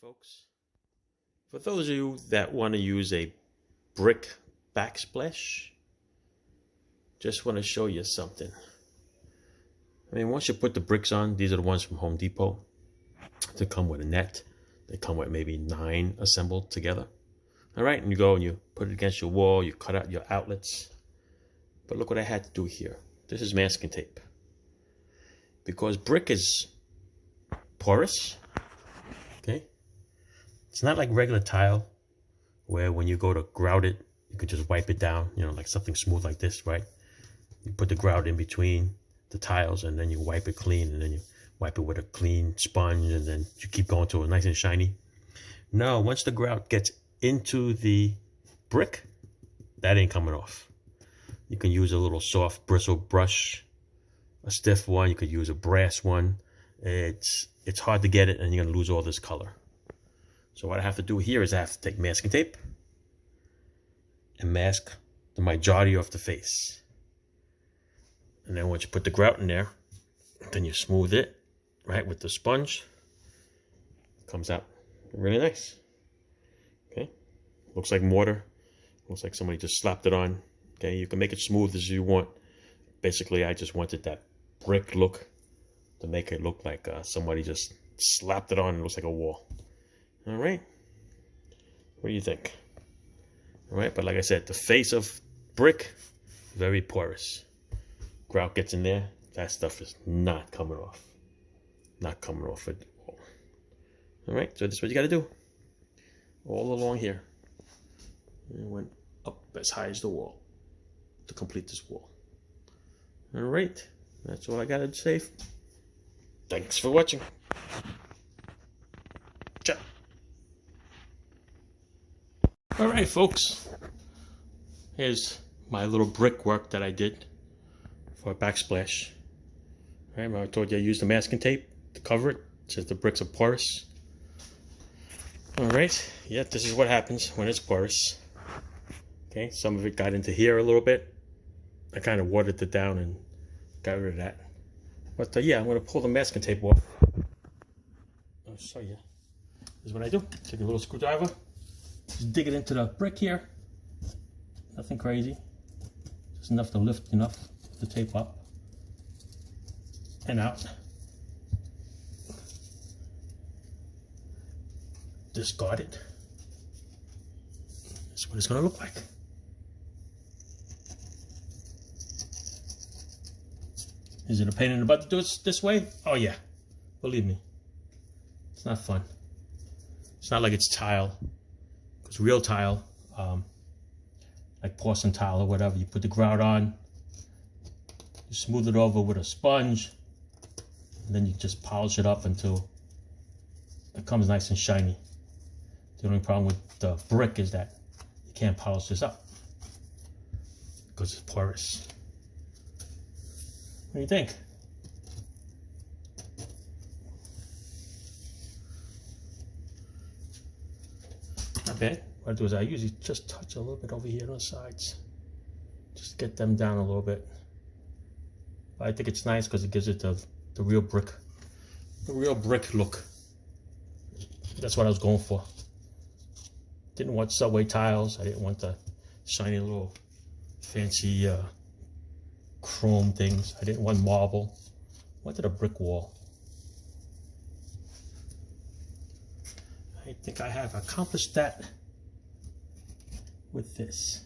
Folks, for those of you that want to use a brick backsplash, just want to show you something. I mean, once you put the bricks on, these are the ones from Home Depot. They come with a net. They come with maybe 9 assembled together. All right, and you go and you put it against your wall, you cut out your outlets. But look what I had to do here. This is masking tape. Because brick is porous, okay? It's not like regular tile, where when you go to grout it, you could just wipe it down, you know, like something smooth like this, right? You put the grout in between the tiles and then you wipe it clean, and then you wipe it with a clean sponge, and then you keep going till it's nice and shiny. No, once the grout gets into the brick, that ain't coming off. You can use a little soft bristle brush, a stiff one. You could use a brass one. It's hard to get it, and you're gonna lose all this color. So what I have to do here is I have to take masking tape and mask the majority of the face. And then once you put the grout in there, then you smooth it, right, with the sponge. Comes out really nice. Okay, looks like mortar. Looks like somebody just slapped it on. Okay, you can make it smooth as you want. Basically, I just wanted that brick look to make it look like somebody just slapped it on and it looks like a wall. All right, what do you think? All right, but like I said, the face of brick, very porous. Grout gets in there, that stuff is not coming off. Not coming off at all. All right, so this is what you got to do. All along here. And went up as high as the wall to complete this wall. All right, that's all I got to say. Thanks for watching. Ciao. All right, folks. Here's my little brickwork that I did for a backsplash. All right, I told you I used the masking tape to cover it since the bricks are porous. All right, yeah, this is what happens when it's porous. Okay, some of it got into here a little bit. I kind of watered it down and got rid of that. But yeah, I'm going to pull the masking tape off. I'll show you. This is what I do. Take a little screwdriver. Just dig it into the brick here. Nothing crazy. Just enough to lift the tape up and out. Discard it. That's what it's going to look like. Is it a pain in the butt to do it this way? Oh yeah, believe me. It's not fun. It's not like it's tile. Because real tile, like porcelain tile or whatever, you put the grout on, you smooth it over with a sponge, and then you just polish it up until it comes nice and shiny. The only problem with the brick is that you can't polish this up because it's porous. What do you think? Not bad. What I do is I usually just touch a little bit over here on the sides. Just get them down a little bit. But I think it's nice because it gives it the real brick. The real brick look. That's what I was going for. Didn't want subway tiles. I didn't want the shiny little fancy chrome things. I didn't want marble. I wanted a brick wall. I think I have accomplished that with this.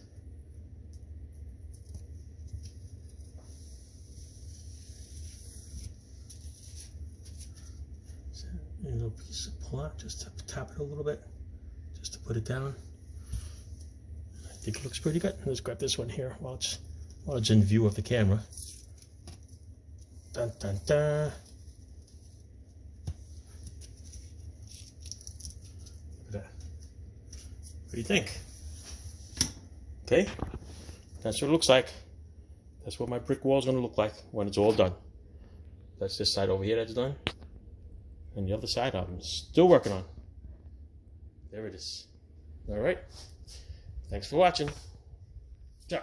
So, a little piece of pull out, just to tap it a little bit, just to put it down. I think it looks pretty good. Let's grab this one here while it's in view of the camera. Dun dun dun. Look at that. What do you think? Okay, that's what it looks like. That's what my brick wall is going to look like when it's all done. That's this side over here that's done. And the other side I'm still working on. There it is. All right. Thanks for watching. Ciao.